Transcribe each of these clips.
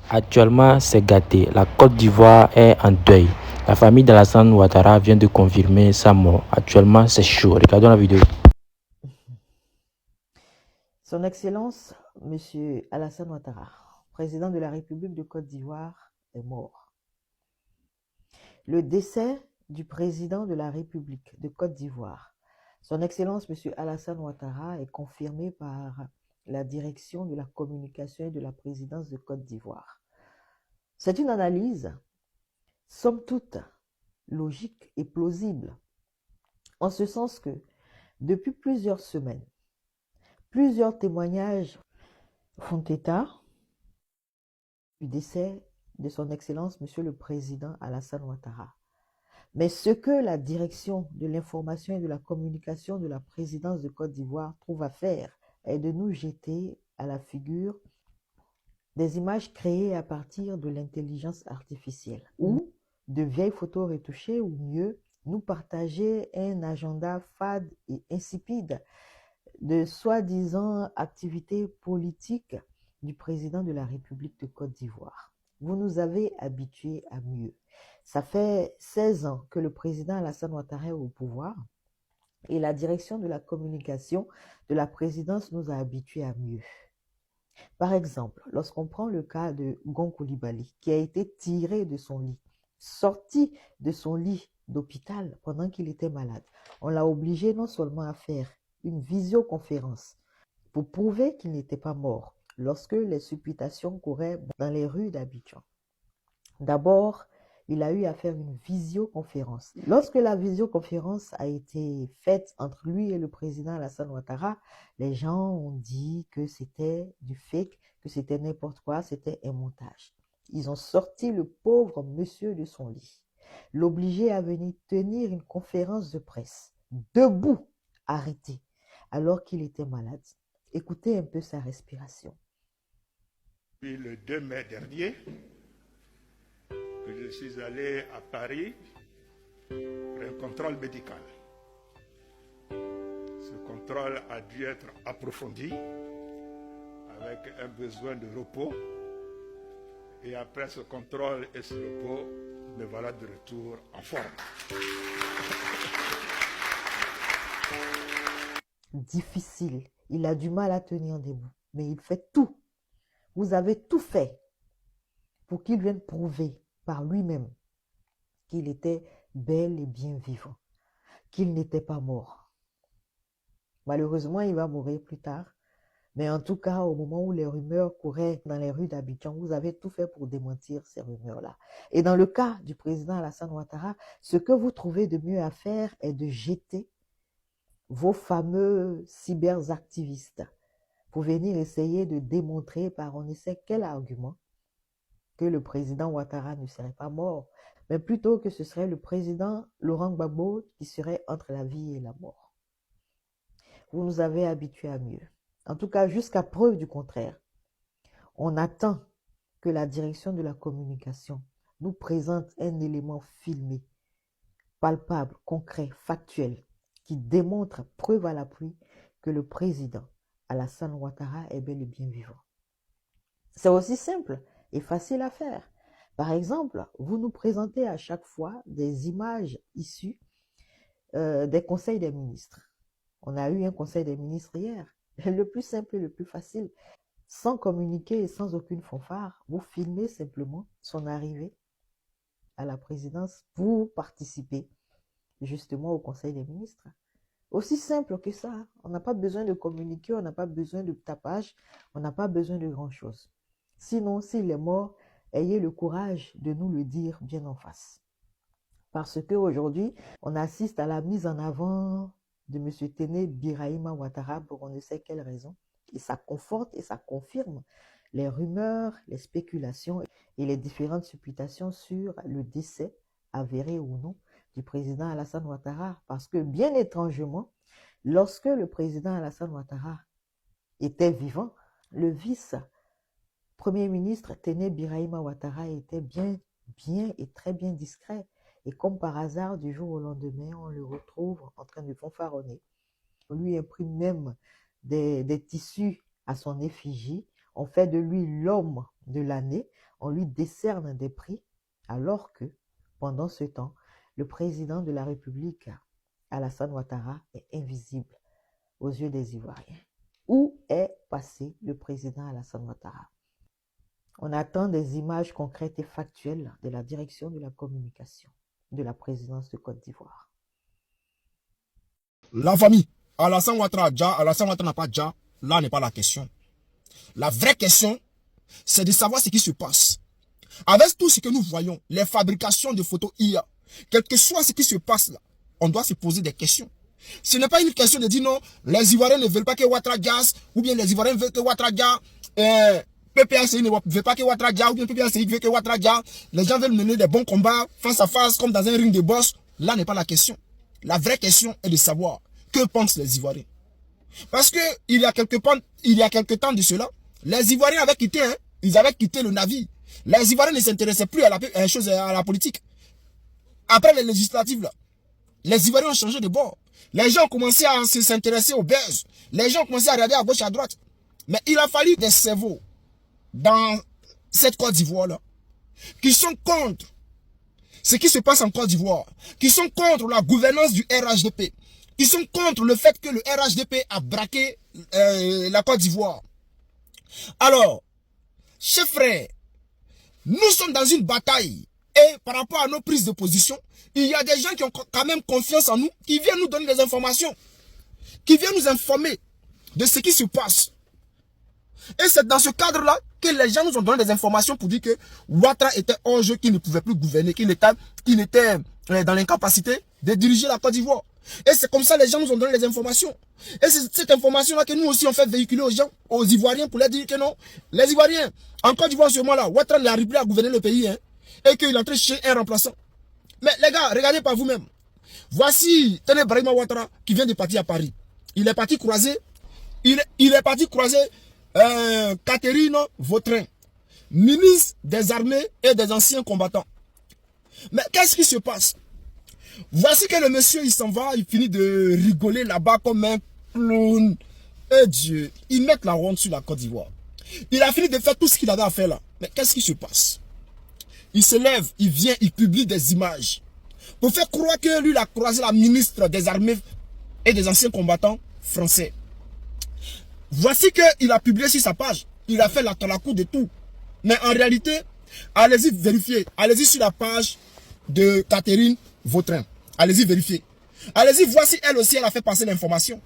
Actuellement, c'est gâté. La Côte d'Ivoire est en deuil. La famille d'Alassane Ouattara vient de confirmer sa mort. Actuellement, c'est chaud. Regardons la vidéo. Son Excellence, M. Alassane Ouattara, président de la République de Côte d'Ivoire, est mort. Le décès du président de la République de Côte d'Ivoire, Son Excellence, M. Alassane Ouattara, est confirmé par la direction de la communication et de la présidence de Côte d'Ivoire. C'est une analyse, somme toute, logique et plausible, en ce sens que, depuis plusieurs semaines, plusieurs témoignages font état du décès de son Excellence, Monsieur le Président Alassane Ouattara. Mais ce que la direction de l'information et de la communication de la présidence de Côte d'Ivoire trouve à faire est de nous jeter à la figure des images créées à partir de l'intelligence artificielle ou de vieilles photos retouchées, ou mieux, nous partager un agenda fade et insipide de soi-disant activités politiques du président de la République de Côte d'Ivoire. Vous nous avez habitués à mieux. Ça fait 16 ans que le président Alassane Ouattara est au pouvoir et la direction de la communication de la présidence nous a habitués à mieux. Par exemple, lorsqu'on prend le cas de Gon Coulibaly, qui a été tiré de son lit, sorti de son lit d'hôpital pendant qu'il était malade, on l'a obligé non seulement à faire une visioconférence pour prouver qu'il n'était pas mort lorsque les supputations couraient dans les rues d'Abidjan. D'abord, il a eu à faire une visioconférence. Lorsque la visioconférence a été faite entre lui et le président Alassane Ouattara, les gens ont dit que c'était du fake, que c'était n'importe quoi, c'était un montage. Ils ont sorti le pauvre monsieur de son lit, l'obligé à venir tenir une conférence de presse, debout, arrêté, alors qu'il était malade. Écoutez un peu sa respiration. Puis le 2 mai dernier, que je suis allé à Paris pour un contrôle médical. Ce contrôle a dû être approfondi avec un besoin de repos. Et après ce contrôle et ce repos, me voilà de retour en forme. Difficile. Il a du mal à tenir debout, mais il fait tout. Vous avez tout fait pour qu'il vienne prouver par lui-même qu'il était bel et bien vivant, qu'il n'était pas mort. Malheureusement, il va mourir plus tard. Mais en tout cas, au moment où les rumeurs couraient dans les rues d'Abidjan, vous avez tout fait pour démentir ces rumeurs-là. Et dans le cas du président Alassane Ouattara, ce que vous trouvez de mieux à faire est de jeter vos fameux cyberactivistes pour venir essayer de démontrer par on ne sait quel argument que le président Ouattara ne serait pas mort, mais plutôt que ce serait le président Laurent Gbagbo qui serait entre la vie et la mort. Vous nous avez habitués à mieux. En tout cas, jusqu'à preuve du contraire. On attend que la direction de la communication nous présente un élément filmé, palpable, concret, factuel, qui démontre, preuve à l'appui, que le président Alassane Ouattara est bel et bien vivant. C'est aussi simple et facile à faire. Par exemple, vous nous présentez à chaque fois des images issues des conseils des ministres. On a eu un conseil des ministres hier. Le plus simple et le plus facile, sans communiquer et sans aucune fanfare, vous filmez simplement son arrivée à la présidence pour participer justement au conseil des ministres. Aussi simple que ça. On n'a pas besoin de communiquer, on n'a pas besoin de tapage, on n'a pas besoin de grand-chose. Sinon, s'il est mort, ayez le courage de nous le dire bien en face. Parce qu'aujourd'hui, on assiste à la mise en avant de M. Téné Birahima Ouattara pour on ne sait quelle raison. Et ça conforte et ça confirme les rumeurs, les spéculations et les différentes supputations sur le décès, avéré ou non, du président Alassane Ouattara. Parce que bien étrangement, lorsque le président Alassane Ouattara était vivant, le vice-premier ministre Téné Birahima Ouattara était bien et très bien discret. Et comme par hasard, du jour au lendemain, on le retrouve en train de fanfaronner. On lui imprime même des tissus à son effigie. On fait de lui l'homme de l'année. on lui décerne des prix, alors que, pendant ce temps, le président de la République, Alassane Ouattara, est invisible aux yeux des Ivoiriens. Où est passé le président Alassane Ouattara? On attend des images concrètes et factuelles de la direction de la communication de la présidence de Côte d'Ivoire. La famille, Alassane Ouattara n'a pas déjà, là n'est pas la question. La vraie question, c'est de savoir ce qui se passe. Avec tout ce que nous voyons, les fabrications de photos IA, quel que soit ce qui se passe là, on doit se poser des questions. Ce n'est pas une question de dire non, les Ivoiriens ne veulent pas que Ouattara gasse, ou bien les Ivoiriens veulent que Ouattara gasse, PPACI ne veut pas que Ouattara gasse, ou bien PPACI veut que Ouattara gasse. Les gens veulent mener des bons combats face à face, comme dans un ring de boss. Là n'est pas la question. La vraie question est de savoir que pensent les Ivoiriens. Parce que il y a quelque temps de cela, les Ivoiriens avaient quitté, ils avaient quitté le navire. Les Ivoiriens ne s'intéressaient plus à la politique. Après les législatives, là, les Ivoiriens ont changé de bord. Les gens ont commencé à s'intéresser au buzz. Les gens ont commencé à regarder à gauche, à droite. Mais il a fallu des cerveaux dans cette Côte d'Ivoire-là qui sont contre ce qui se passe en Côte d'Ivoire, qui sont contre la gouvernance du RHDP, qui sont contre le fait que le RHDP a braqué la Côte d'Ivoire. Alors, chers frères, nous sommes dans une bataille et par rapport à nos prises de position, il y a des gens qui ont quand même confiance en nous, qui viennent nous donner des informations, qui viennent nous informer de ce qui se passe. Et c'est dans ce cadre-là que les gens nous ont donné des informations pour dire que Ouattara était hors jeu, qu'il ne pouvait plus gouverner, qu'il était dans l'incapacité de diriger la Côte d'Ivoire. Et c'est comme ça que les gens nous ont donné des informations. Et c'est cette information-là que nous aussi on fait véhiculer aux gens, aux Ivoiriens, pour leur dire que non, les Ivoiriens, en Côte d'Ivoire, en ce moment-là, Ouattara n'arrive plus à gouverner le pays, et qu'il est en train de chercher un remplaçant. Mais les gars, regardez par vous-même. Voici Téné Brahima Ouattara qui vient de partir à Paris. Il est parti croiser, Catherine Vautrin, ministre des Armées et des Anciens Combattants. Mais qu'est-ce qui se passe? Voici que le monsieur, il s'en va, il finit de rigoler là-bas comme un clown. Et Dieu, ils mettent la honte sur la Côte d'Ivoire. Il a fini de faire tout ce qu'il avait à faire là. Mais qu'est-ce qui se passe? Il se lève, il vient, il publie des images pour faire croire que lui, il a croisé la ministre des Armées et des Anciens Combattants français. Voici qu'il a publié sur sa page. Il a fait la cour de tout. Mais en réalité, allez-y vérifier. Allez-y sur la page de Catherine Vautrin. Allez-y vérifier. Allez-y voir si elle aussi, elle a fait passer l'information.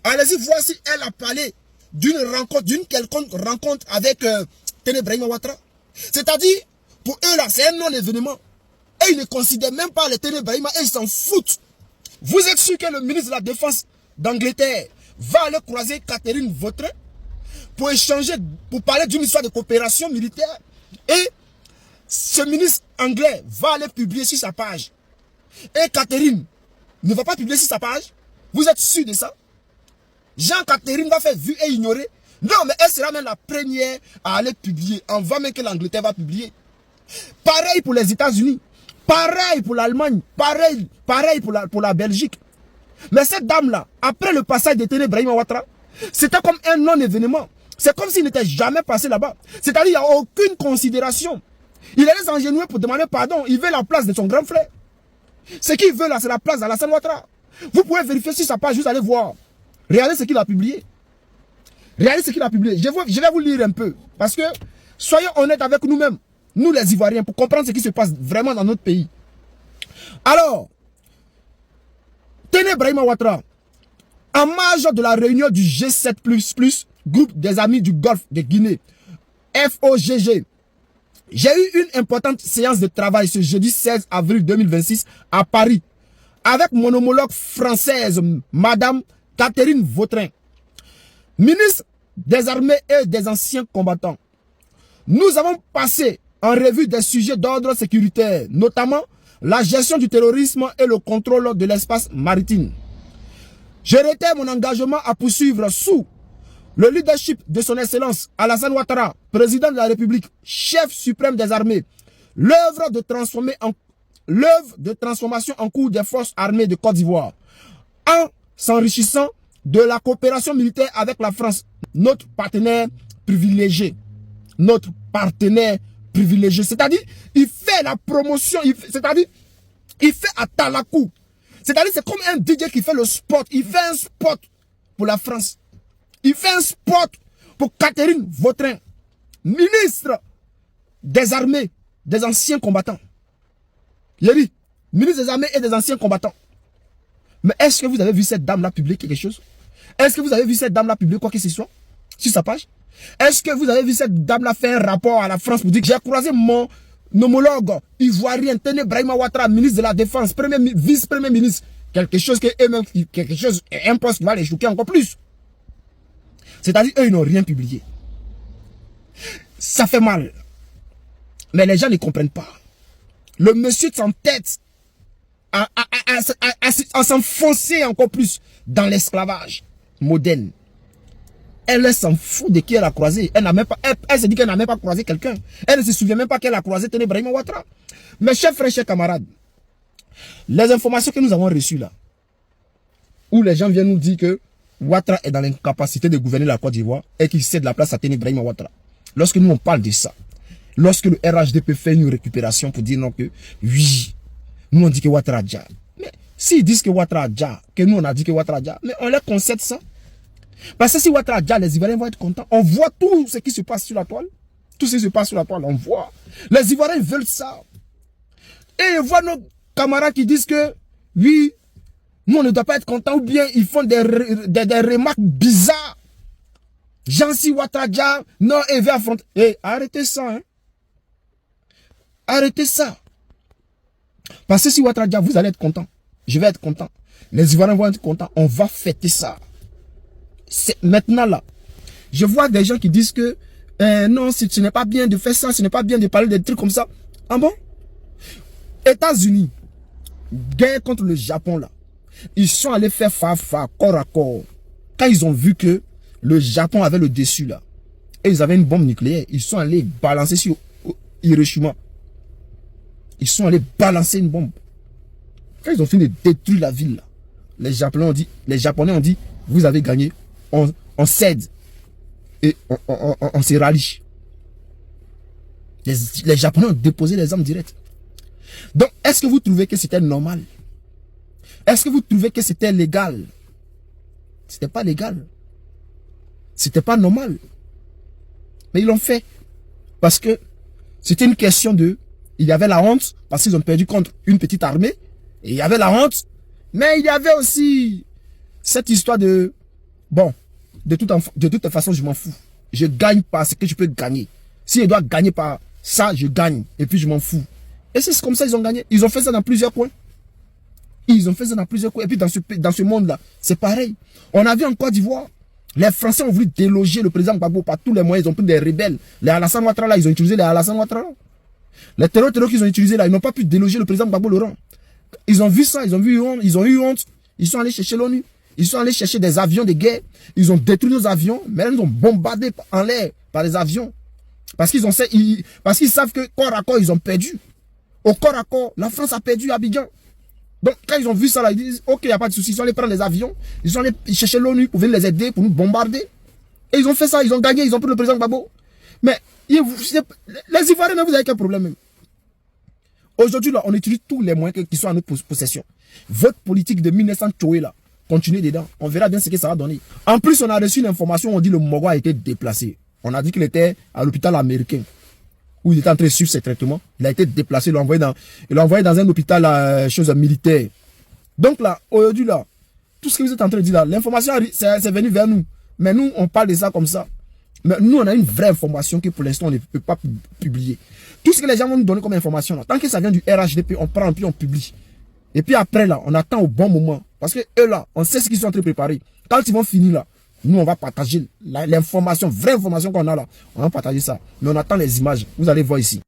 Allez-y voir si elle a parlé d'une rencontre, d'une quelconque rencontre avec Téné Brahima Ouattara. C'est-à-dire, pour eux là, c'est un non-événement. Et ils ne considèrent même pas les Téné Brahima et ils s'en foutent. Vous êtes sûr que le ministre de la Défense d'Angleterre va aller croiser Catherine Vautrin pour échanger, pour parler d'une histoire de coopération militaire. Et ce ministre anglais va aller publier sur sa page. Et Catherine ne va pas publier sur sa page. Vous êtes sûr de ça? Jean-Catherine va faire vu et ignorer. Non, mais elle sera même la première à aller publier. On va même que l'Angleterre va publier. Pareil pour les États-Unis. Pareil pour l'Allemagne. Pareil pour la Belgique. Mais cette dame-là, après le passage de Téné Brahima Ouattara, c'était comme un non-événement. C'est comme s'il n'était jamais passé là-bas. C'est-à-dire qu'il n'y a aucune considération. Il allait s'engenouiller pour demander pardon. Il veut la place de son grand frère. Ce qu'il veut là, c'est la place d'Alassane Ouattara. Vous pouvez vérifier sur sa page, juste aller voir. Regardez ce qu'il a publié. Regardez ce qu'il a publié. Je vais vous lire un peu. Parce que, soyons honnêtes avec nous-mêmes, nous les Ivoiriens, pour comprendre ce qui se passe vraiment dans notre pays. Alors, Téné Brahima Ouattara, en marge de la réunion du G7++, groupe des amis du Golfe de Guinée, FOGG, j'ai eu une importante séance de travail ce jeudi 16 avril 2026 à Paris, avec mon homologue française, Madame Catherine Vautrin, ministre des Armées et des Anciens Combattants. Nous avons passé en revue des sujets d'ordre sécuritaire, notamment la gestion du terrorisme et le contrôle de l'espace maritime. Je réitère mon engagement à poursuivre sous le leadership de son Excellence Alassane Ouattara, président de la République, chef suprême des armées, l'œuvre de transformation en cours des forces armées de Côte d'Ivoire, en s'enrichissant de la coopération militaire avec la France, notre partenaire privilégié. Notre partenaire privilégié. C'est-à-dire, il fait la promotion, c'est-à-dire, il fait à Talakou. C'est-à-dire, c'est comme un DJ qui fait le spot. Il fait un spot pour la France. Il fait un spot pour Catherine Vautrin, ministre des armées, des anciens combattants. Il a dit, ministre des armées et des anciens combattants. Mais est-ce que vous avez vu cette dame-là publier quelque chose? Est-ce que vous avez vu cette dame-là publier quoi que ce soit sur sa page? Est-ce que vous avez vu cette dame-là faire un rapport à la France pour dire que j'ai croisé mon homologue ivoirien, Téné Brahima Ouattara, ministre de la Défense, vice-premier ministre? Quelque chose que eux-mêmes, quelque chose, un poste qui va les choquer encore plus. C'est-à-dire, eux, ils n'ont rien publié. Ça fait mal. Mais les gens ne comprennent pas. Le monsieur s'entête à s'enfoncer encore plus dans l'esclavage moderne. Elle s'en fout de qui elle a croisé. Elle se dit qu'elle n'a même pas croisé quelqu'un. Elle ne se souvient même pas qu'elle a croisé Téné Brahima Ouattara. Mes chers frères, chers camarades, les informations que nous avons reçues là, où les gens viennent nous dire que Ouattara est dans l'incapacité de gouverner la Côte d'Ivoire et qu'il cède la place à Téné Brahima Ouattara. Lorsque nous on parle de ça, lorsque le RHDP fait une récupération pour dire non que oui, nous on dit que Ouattara a déjà. Mais s'ils disent que Ouattara a déjà, que nous on a dit que Ouattara a déjà, mais on leur concède ça. Parce que si Ouattara a déjà, les Ivoiriens vont être contents. On voit tout ce qui se passe sur la toile. Tout ce qui se passe sur la toile, on voit. Les Ivoiriens veulent ça. Et ils voient nos camarades qui disent que oui, nous on ne doit pas être contents, ou bien ils font des remarques bizarres. Jansi Ouattara, non, et veut affronter. Eh, arrêtez ça, hein. Arrêtez ça. Parce que si Ouattara, vous allez être content. Je vais être content. Les Ivoiriens vont être contents. On va fêter ça. Maintenant là, je vois des gens qui disent que non, ce n'est pas bien de faire ça, ce n'est pas bien de parler des trucs comme ça. Ah bon? États-Unis, guerre contre le Japon là, ils sont allés faire fa-fa, corps à corps. Quand ils ont vu que le Japon avait le dessus là, et ils avaient une bombe nucléaire, ils sont allés balancer sur Hiroshima. Ils sont allés balancer une bombe. Quand ils ont fini de détruire la ville là, les Japonais ont dit, vous avez gagné, on cède et on se rallie. Les Japonais ont déposé les armes directes. Donc, est-ce que vous trouvez que c'était normal? Est-ce que vous trouvez que c'était légal? C'était pas légal. C'était pas normal. Mais ils l'ont fait. Parce que c'était une question de... Il y avait la honte, parce qu'ils ont perdu contre une petite armée. Et il y avait la honte. Mais il y avait aussi cette histoire de... Bon, de toute façon, je m'en fous. Je gagne parce que je peux gagner. Si je dois gagner par ça, je gagne. Et puis je m'en fous. Et c'est comme ça qu'ils ont gagné. Ils ont fait ça dans plusieurs coins. Ils ont fait ça dans plusieurs coins. Et puis dans ce monde-là, c'est pareil. On a vu en Côte d'Ivoire, les Français ont voulu déloger le président Gbagbo par tous les moyens. Ils ont pris des rebelles. Les Alassane Ouattara, là, ils ont utilisé les Alassane Ouattara. Les terreurs qu'ils ont utilisés là, ils n'ont pas pu déloger le président Gbagbo Laurent. Ils ont vu ça, ils ont eu honte. Ils sont allés chercher l'ONU. Ils sont allés chercher des avions de guerre. Ils ont détruit nos avions. Mais là, ils ont bombardé en l'air par les avions. Parce qu'ils savent que corps à corps, ils ont perdu. Au corps à corps, la France a perdu Abidjan. Donc, quand ils ont vu ça là, ils disent, ok, il n'y a pas de souci. Ils sont allés prendre les avions. Ils sont allés chercher l'ONU pour venir les aider, pour nous bombarder. Et ils ont fait ça, ils ont gagné, ils ont pris le président Gbagbo. Mais, les Ivoiriens, vous avez quel problème même? Aujourd'hui, là, on utilise tous les moyens qui sont à notre possession. Votre politique de 1900 Tchoé, là, continuez dedans. On verra bien ce que ça va donner. En plus, on a reçu une information, on dit que le Mogo a été déplacé. On a dit qu'il était à l'hôpital américain, où il était en train de suivre ses traitements. Il a été déplacé, il l'a envoyé dans un hôpital militaire. Donc là, aujourd'hui, là, tout ce que vous êtes en train de dire là, l'information, c'est venu vers nous. Mais nous, on parle de ça comme ça. Mais nous, on a une vraie information que pour l'instant, on ne peut pas publier. Tout ce que les gens vont nous donner comme information, là, tant que ça vient du RHDP, on prend puis on publie. Et puis après, là, on attend au bon moment. Parce que eux, là, on sait ce qu'ils sont en train de préparer. Quand ils vont finir, là, nous, on va partager l'information, vraie information qu'on a là. On va partager ça. Mais on attend les images. Vous allez voir ici.